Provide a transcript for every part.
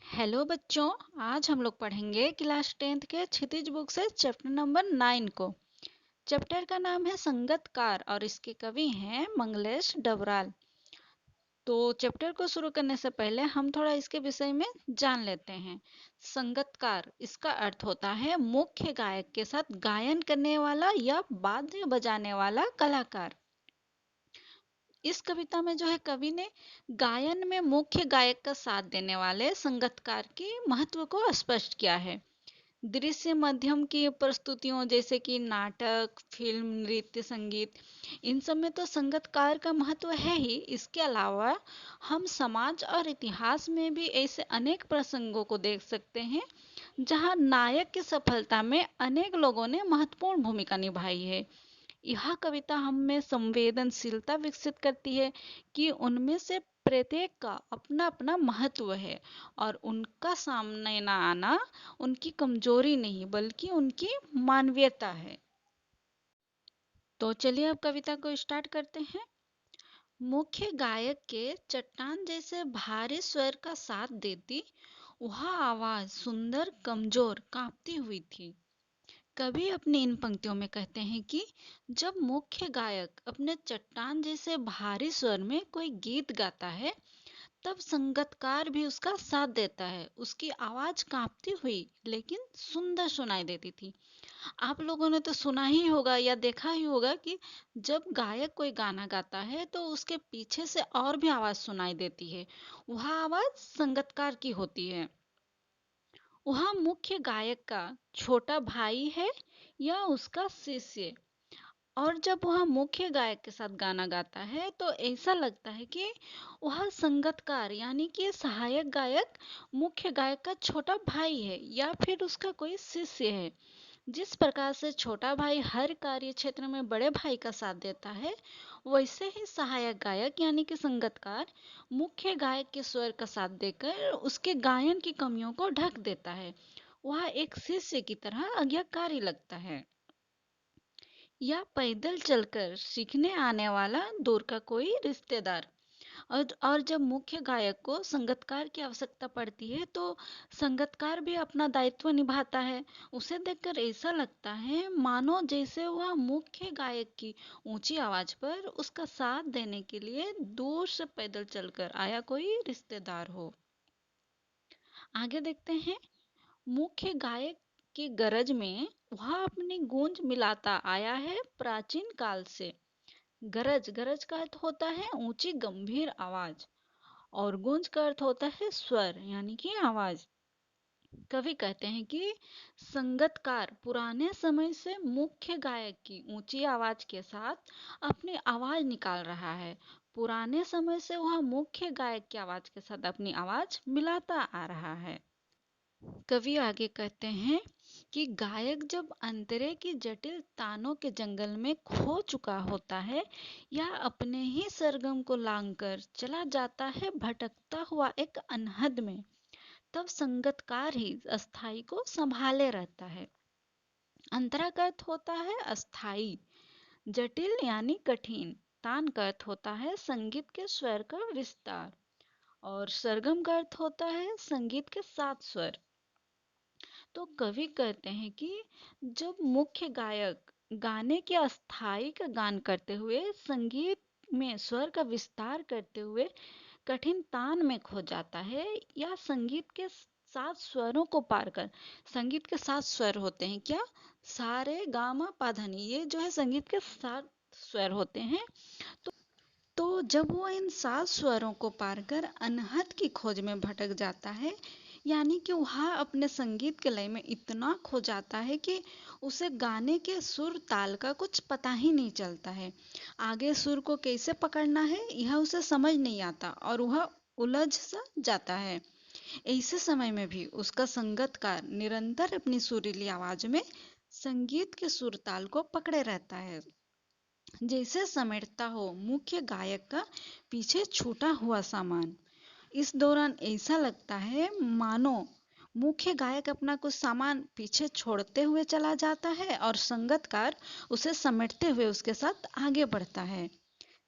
Hello बच्चों। आज हम लोग पढ़ेंगे क्लास 10th के क्षितिज बुक से चैप्टर नंबर 9 को। चैप्टर का नाम है संगतकार और इसके कवि हैं मंगलेश डबराल। तो चैप्टर को शुरू करने से पहले हम थोड़ा इसके विषय में जान लेते हैं। संगतकार इसका अर्थ होता है मुख्य गायक के साथ गायन करने वाला या वाद्य बजाने वाला कलाकार। इस कविता में जो है कवि ने गायन में मुख्य गायक का साथ देने वाले संगतकार के महत्व को स्पष्ट किया है। दृश्य माध्यम की प्रस्तुतियों जैसे कि नाटक, फिल्म, नृत्य, संगीत, इन सब में तो संगतकार का महत्व है ही। इसके अलावा हम समाज और इतिहास में भी ऐसे अनेक प्रसंगों को देख सकते हैं जहां नायक की सफलता में अनेक लोगों ने महत्वपूर्ण भूमिका निभाई है। यह कविता हम में संवेदनशीलता विकसित करती है कि उनमें से प्रत्येक का अपना अपना महत्व है और उनका सामने ना आना उनकी कमजोरी नहीं बल्कि उनकी मानवीयता है। तो चलिए अब कविता को स्टार्ट करते हैं। मुख्य गायक के चट्टान जैसे भारी स्वर का साथ देती वह आवाज सुंदर, कमजोर, कांपती हुई थी। कवि अपनी इन पंक्तियों में कहते हैं कि जब मुख्य गायक अपने चट्टान जैसे भारी स्वर में कोई गीत गाता है तब संगतकार भी उसका साथ देता है। उसकी आवाज कांपती हुई लेकिन सुंदर सुनाई देती थी। आप लोगों ने तो सुना ही होगा या देखा ही होगा कि जब गायक कोई गाना गाता है तो उसके पीछे से और भी आवाज सुनाई देती है। वह आवाज संगतकार की होती है। वह मुख्य गायक का छोटा भाई है या उसका शिष्य। और जब वह मुख्य गायक के साथ गाना गाता है तो ऐसा लगता है कि वह संगतकार यानी कि सहायक गायक मुख्य गायक का छोटा भाई है या फिर उसका कोई शिष्य है। जिस प्रकार से छोटा भाई हर कार्य क्षेत्र में बड़े भाई का साथ देता है, वैसे ही सहायक गायक यानी कि संगतकार मुख्य गायक के स्वर का साथ देकर उसके गायन की कमियों को ढक देता है। वह एक शिष्य की तरह आज्ञाकारी लगता है या पैदल चलकर सीखने आने वाला दूर का कोई रिश्तेदार। और जब मुख्य गायक को संगतकार की आवश्यकता पड़ती है तो संगतकार भी अपना दायित्व निभाता है। उसे देखकर ऐसा लगता है मानो जैसे वह मुख्य गायक की ऊंची आवाज पर उसका साथ देने के लिए दूर से पैदल चलकर आया कोई रिश्तेदार हो। आगे देखते हैं। मुख्य गायक की गरज में वह अपनी गूंज मिलाता आया है प्राचीन काल से। गरज गरज का अर्थ होता है ऊंची गंभीर आवाज और गूंज का अर्थ होता है स्वर यानी कि आवाज। कवि कहते हैं कि संगतकार पुराने समय से मुख्य गायक की ऊंची आवाज के साथ अपनी आवाज निकाल रहा है। पुराने समय से वह मुख्य गायक की आवाज के साथ अपनी आवाज मिलाता आ रहा है। कवि आगे कहते हैं कि गायक जब अंतरे की जटिल तानों के जंगल में खो चुका होता है या अपने ही सरगम को लांघकर चला जाता है भटकता हुआ एक अनहद में, तब संगतकार ही अस्थाई को संभाले रहता है। अंतरा का अर्थ होता है अस्थाई, जटिल यानी कठिन, तान का अर्थ होता है संगीत के स्वर का विस्तार और सरगम का अर्थ होता है संगीत के 7 स्वर। तो कवि कहते हैं कि जब मुख्य गायक गाने के अस्थाई का गान करते हुए संगीत में स्वर का विस्तार करते हुए कठिन तान में खो जाता है या संगीत के 7 स्वरों को पार कर। संगीत के 7 स्वर होते हैं क्या? सारे गामा पाधानी, ये जो है संगीत के 7 स्वर होते हैं। तो जब वो इन 7 स्वरों को पार कर अनहद की खोज में भटक जाता है यानी कि वह अपने संगीत के लय में इतना खो जाता है कि उसे गाने के सुर ताल का कुछ पता ही नहीं चलता है। आगे सुर को कैसे पकड़ना है यह उसे समझ नहीं आता और वह उलझ सा जाता है। ऐसे समय में भी उसका संगतकार निरंतर अपनी सुरीली आवाज में संगीत के सुर ताल को पकड़े रहता है, जैसे समेटता हो मुख्य गायक का पीछे छूटा हुआ सामान। इस दौरान ऐसा लगता है मानो मुख्य गायक अपना कुछ सामान पीछे छोड़ते हुए चला जाता है और संगतकार उसे समेटते हुए उसके साथ आगे बढ़ता है।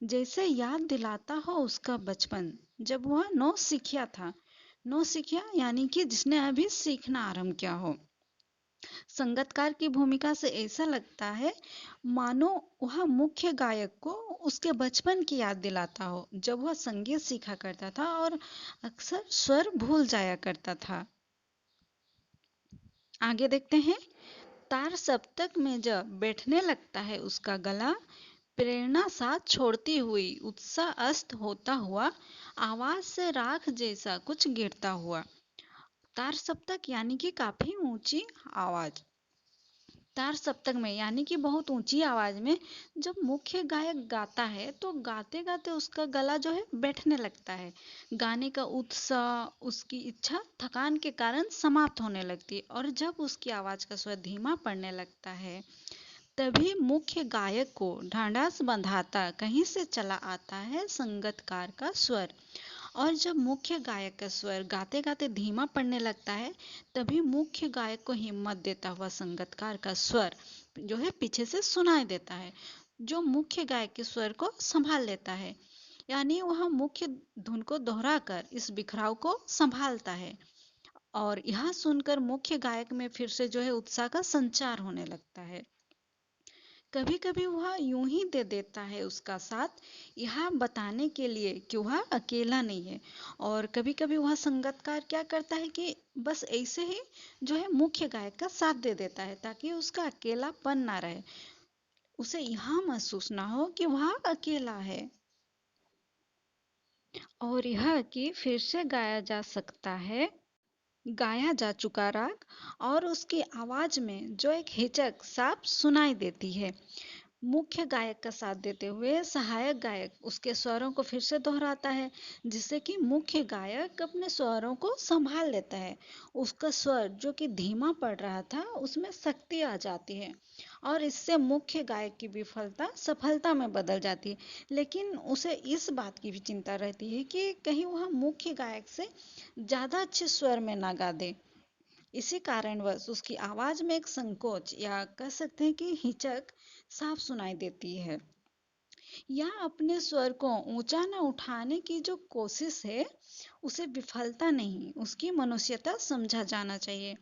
जैसे याद दिलाता हो उसका बचपन जब वह नौ सीखिया था। नौसिखिया यानी कि जिसने अभी सीखना आरंभ किया हो। संगीतकार की भूमिका से ऐसा लगता है मानो वह मुख्य गायक को उसके बचपन की याद दिलाता हो, जब वह संगीत सीखा करता था और अक्सर स्वर भूल जाया करता था। आगे देखते हैं। तार सप्तक में जब बैठने लगता है उसका गला, प्रेरणा साथ छोड़ती हुई, उत्साह अस्त होता हुआ, आवाज से राख जैसा कुछ गिरता हुआ। तार सप्तक यानी कि काफी ऊंची आवाज। तार सप्तक में यानी कि बहुत ऊंची आवाज में जब मुख्य गायक गाता है तो गाते गाते उसका गला जो है बैठने लगता है। गाने का उत्साह, उसकी इच्छा थकान के कारण समाप्त होने लगती है और जब उसकी आवाज का स्वर धीमा पड़ने लगता है तभी मुख्य गायक को ढांढस बंधाता कहीं से चला आता है संगीतकार का स्वर। और जब मुख्य गायक का स्वर गाते गाते धीमा पड़ने लगता है तभी मुख्य गायक को हिम्मत देता हुआ संगीतकार का स्वर जो है पीछे से सुनाई देता है, जो मुख्य गायक के स्वर को संभाल लेता है। यानी वह मुख्य धुन को दोहराकर इस बिखराव को संभालता है और यह सुनकर मुख्य गायक में फिर से जो है उत्साह का संचार होने लगता है। कभी कभी वह यूं ही दे देता है उसका साथ, यह बताने के लिए कि वह अकेला नहीं है। और कभी कभी वह संगीतकार क्या करता है कि बस ऐसे ही जो है मुख्य गायक का साथ दे देता है ताकि उसका अकेलापन ना रहे, उसे यह महसूस ना हो कि वह अकेला है। और यह कि फिर से गाया जा चुका राग और उसकी आवाज में जो एक हिचक साफ सुनाई देती है। मुख्य गायक का साथ देते हुए सहायक गायक उसके स्वरों को फिर से दोहराता है, जिससे कि मुख्य गायक अपने स्वरों को संभाल लेता है। उसका स्वर जो कि धीमा पड़ रहा था उसमें शक्ति आ जाती है और इससे मुख्य गायक की विफलता सफलता में बदल जाती है। लेकिन उसे इस बात की भी चिंता रहती है कि कहीं वह मुख्य गायक से ज्यादा अच्छे स्वर में ना गा दे। इसी कारणवश उसकी आवाज में एक संकोच या कह सकते हैं कि हिचक साफ सुनाई देती है। या अपने स्वर को ऊंचा न उठाने की जो कोशिश है उसे विफलता नहीं, उसकी मनुष्यता समझा जाना चाहिए।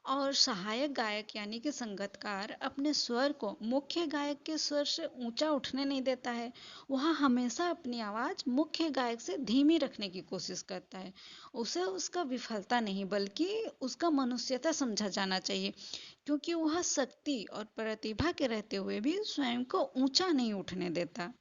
और सहायक गायक यानी कि संगीतकार अपने स्वर को मुख्य गायक के स्वर से ऊंचा उठने नहीं देता है। वह हमेशा अपनी आवाज मुख्य गायक से धीमी रखने की कोशिश करता है। उसे उसका विफलता नहीं बल्कि उसका मनुष्यता समझा जाना चाहिए, क्योंकि वह शक्ति और प्रतिभा के रहते हुए भी स्वयं को ऊंचा नहीं उठने देता।